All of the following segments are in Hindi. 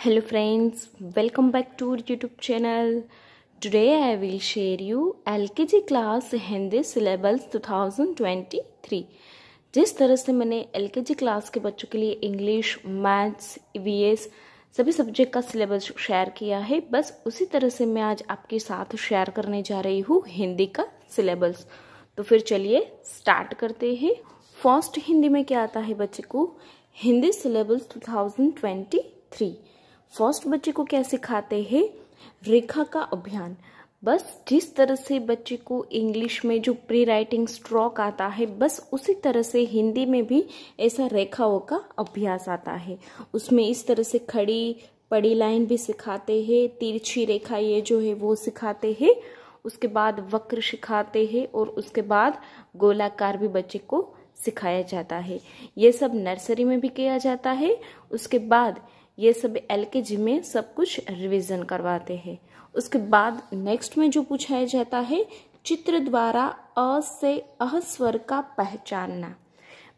Hello friends, welcome back to our YouTube channel. Today I will share you LKG class Hindi syllabus 2023। जिस तरह से मैंने LKG क्लास के बच्चों के लिए इंग्लिश, मैथ्स, ईवीएस सभी सब्जेक्ट का सिलेबस शेयर किया है, बस उसी तरह से मैं आज आपके साथ शेयर करने जा रही हूँ हिंदी का सिलेबस। तो फिर चलिए स्टार्ट करते हैं। फर्स्ट हिंदी में क्या आता है बच्चे को? हिंदी सिलेबस 2023। फर्स्ट बच्चे को क्या सिखाते हैं? रेखा का अभियान। बस जिस तरह से बच्चे को इंग्लिश में जो प्री राइटिंग स्ट्रोक आता है, बस उसी तरह से हिंदी में भी ऐसा रेखाओं का अभ्यास आता है। उसमें इस तरह से खड़ी पड़ी लाइन भी सिखाते हैं, तिरछी रेखा ये जो है वो सिखाते हैं, उसके बाद वक्र सिखाते हैं और उसके बाद गोलाकार भी बच्चे को सिखाया जाता है। ये सब नर्सरी में भी किया जाता है। उसके बाद ये सब एलकेजी में सब कुछ रिवीजन करवाते हैं। उसके बाद नेक्स्ट में जो पूछाया जाता है, चित्र द्वारा अ से अह स्वर का पहचानना।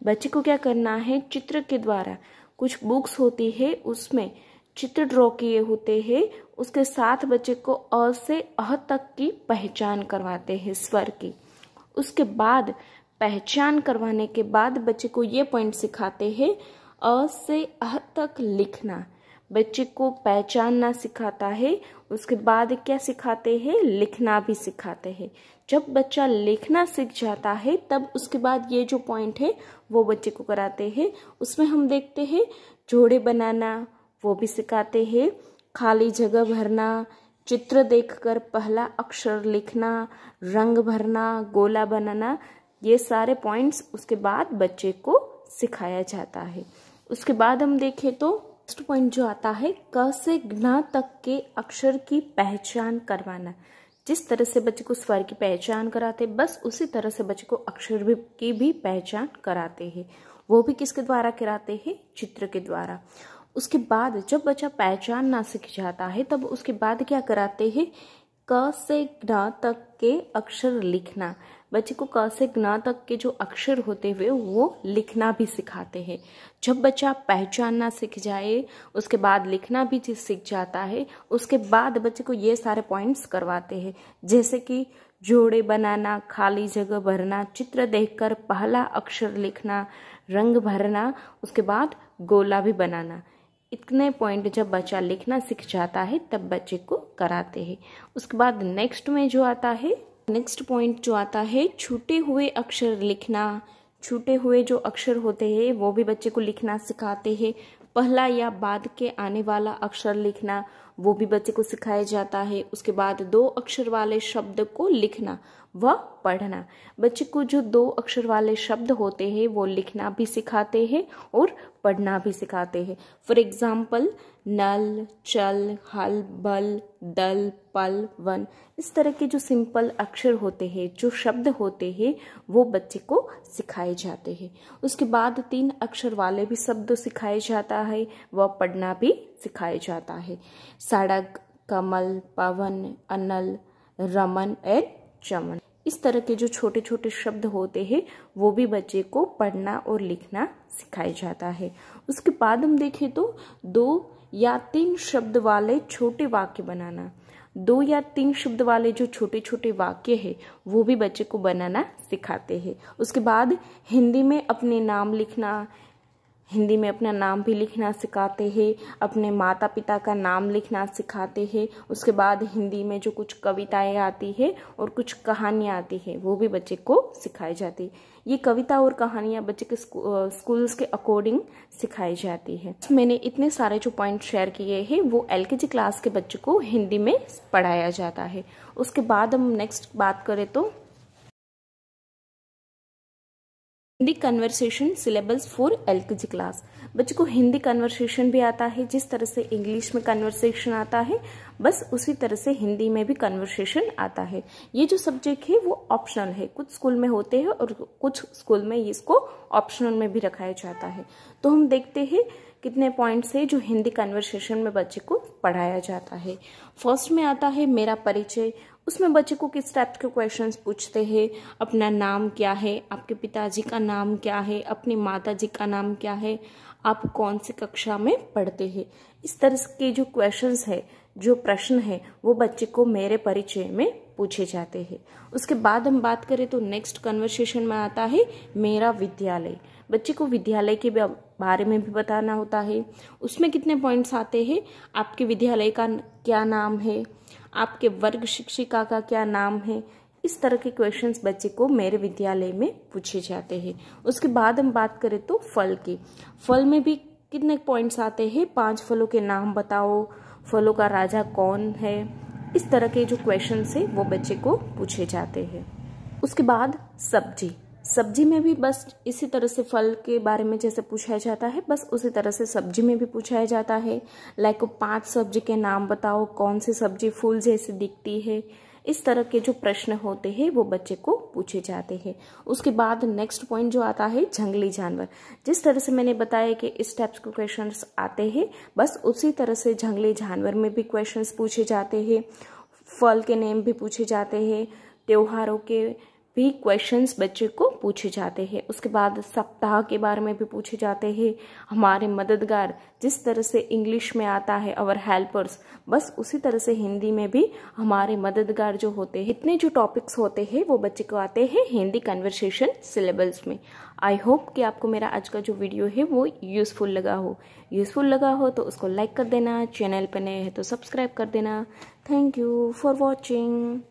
बच्चे को क्या करना है? चित्र के द्वारा कुछ बुक्स होती है, उसमें चित्र ड्रॉ किए होते हैं, उसके साथ बच्चे को अ से अह तक की पहचान करवाते हैं स्वर की। उसके बाद पहचान करवाने के बाद बच्चे को ये पॉइंट सिखाते हैं, अ से अह तक लिखना। बच्चे को पहचानना सिखाता है, उसके बाद क्या सिखाते हैं? लिखना भी सिखाते हैं। जब बच्चा लिखना सीख जाता है तब उसके बाद ये जो पॉइंट है वो बच्चे को कराते हैं। उसमें हम देखते हैं जोड़े बनाना, वो भी सिखाते हैं, खाली जगह भरना, चित्र देखकर पहला अक्षर लिखना, रंग भरना, गोला बनाना, ये सारे पॉइंट्स उसके बाद बच्चे को सिखाया जाता है। उसके बाद हम देखें तो नेक्स्ट पॉइंट जो आता है, क से ज्ञ तक के अक्षर की पहचान करवाना। जिस तरह से बच्चे को स्वर की पहचान कराते, बस उसी तरह से बच्चे को अक्षर की भी पहचान कराते हैं। वो भी किसके द्वारा कराते हैं? चित्र के द्वारा। उसके बाद जब बच्चा पहचान ना सीख जाता है तब उसके बाद क्या कराते हैं? क से ज्ञ तक के अक्षर लिखना। बच्चे को क से ज्ञ तक के जो अक्षर होते हुए वो लिखना भी सिखाते हैं। जब बच्चा पहचानना सीख जाए, उसके बाद लिखना भी सीख जाता है, उसके बाद बच्चे को ये सारे पॉइंट्स करवाते हैं, जैसे कि जोड़े बनाना, खाली जगह भरना, चित्र देखकर पहला अक्षर लिखना, रंग भरना, उसके बाद गोला भी बनाना। इतने पॉइंट जब बच्चा लिखना सीख जाता है तब बच्चे को कराते हैं। उसके बाद नेक्स्ट में जो आता है, नेक्स्ट पॉइंट जो आता है, छूटे हुए अक्षर लिखना। छूटे हुए जो अक्षर होते हैं वो भी बच्चे को लिखना सिखाते हैं। पहला या बाद के आने वाला अक्षर लिखना, वो भी बच्चे को सिखाया जाता है। उसके बाद 2 अक्षर वाले शब्द को लिखना व पढ़ना। बच्चे को जो 2 अक्षर वाले शब्द होते हैं वो लिखना भी सिखाते हैं और पढ़ना भी सिखाते हैं। फॉर एग्जाम्पल, नल, चल, हल, बल, दल, पल, वन, इस तरह के जो सिंपल अक्षर होते हैं, जो शब्द होते हैं, वो बच्चे को सिखाए जाते हैं। उसके बाद 3 अक्षर वाले भी शब्द सिखाए जाता है, वह पढ़ना भी सिखाया जाता है। सड़क, कमल, पवन, अनल, रमन और चमन, इस तरह के जो छोटे छोटे शब्द होते हैं वो भी बच्चे को पढ़ना और लिखना सिखाया जाता है। उसके बाद हम देखें तो 2 या 3 शब्द वाले छोटे वाक्य बनाना। 2 या 3 शब्द वाले जो छोटे छोटे वाक्य है वो भी बच्चे को बनाना सिखाते हैं। उसके बाद हिंदी में अपने नाम लिखना, हिंदी में अपना नाम भी लिखना सिखाते हैं, अपने माता पिता का नाम लिखना सिखाते हैं। उसके बाद हिंदी में जो कुछ कविताएं आती है और कुछ कहानियां आती है वो भी बच्चे को सिखाई जाती है। ये कविता और कहानियां बच्चे के स्कूल्स के अकॉर्डिंग सिखाई जाती है। मैंने इतने सारे जो पॉइंट शेयर किए हैं वो एलकेजी क्लास के बच्चे को हिंदी में पढ़ाया जाता है। उसके बाद हम नेक्स्ट बात करें तो Hindi conversation syllabus for LKG class. बच्चे को हिंदी कन्वर्सेशन भी आता है, जिस तरह से इंग्लिश में कन्वर्सेशन आता है बस उसी तरह से हिंदी में भी कन्वर्सेशन आता है। ये जो सब्जेक्ट है वो ऑप्शनल है, कुछ स्कूल में होते हैं और कुछ स्कूल में इसको ऑप्शनल में भी रखाया जाता है। तो हम देखते हैं कितने पॉइंट्स है जो हिंदी कन्वर्सेशन में बच्चे को पढ़ाया जाता है। फर्स्ट में आता है मेरा परिचय। उसमें बच्चे को किस टाइप के क्वेश्चंस पूछते हैं? अपना नाम क्या है, आपके पिताजी का नाम क्या है, अपनी माताजी का नाम क्या है, आप कौन सी कक्षा में पढ़ते हैं। इस तरह के जो क्वेश्चंस है, जो प्रश्न है, वो बच्चे को मेरे परिचय में पूछे जाते हैं। उसके बाद हम बात करें तो नेक्स्ट कन्वर्सेशन में आता है मेरा विद्यालय। बच्चे को विद्यालय के बारे में भी बताना होता है। उसमें कितने पॉइंट्स आते हैं, आपके विद्यालय का क्या नाम है, आपके वर्ग शिक्षिका का क्या नाम है। इस तरह के क्वेश्चंस बच्चे को मेरे विद्यालय में पूछे जाते हैं। उसके बाद हम बात करें तो फल की। फल में भी कितने पॉइंट्स आते हैं, 5 फलों के नाम बताओ, फलों का राजा कौन है। इस तरह के जो क्वेश्चंस है वो बच्चे को पूछे जाते हैं। उसके बाद सब्जी। सब्जी में भी बस इसी तरह से फल के बारे में जैसे पूछा जाता है, बस उसी तरह से सब्जी में भी पूछा जाता है। लाइक 5 सब्जी के नाम बताओ, कौन सी सब्जी फूल जैसे दिखती है। इस तरह के जो प्रश्न होते हैं वो बच्चे को पूछे जाते हैं। उसके बाद नेक्स्ट पॉइंट जो आता है जंगली जानवर। जिस तरह से मैंने बताया कि इस टाइप्स के क्वेश्चंस आते हैं, बस उसी तरह से जंगली जानवर में भी क्वेश्चंस पूछे जाते हैं। फल के नेम भी पूछे जाते हैं, त्योहारों के भी क्वेश्चंस बच्चे को पूछे जाते हैं। उसके बाद सप्ताह के बारे में भी पूछे जाते हैं। हमारे मददगार, जिस तरह से इंग्लिश में आता है अवर हेल्पर्स, बस उसी तरह से हिंदी में भी हमारे मददगार जो होते हैं। इतने जो टॉपिक्स होते हैं वो बच्चे को आते हैं हिंदी कन्वर्सेशन सिलेबस में। आई होप कि आपको मेरा आज का जो वीडियो है वो यूज़फुल लगा हो तो उसको लाइक कर देना, चैनल पर नए हैं तो सब्सक्राइब कर देना। Thank you for watching.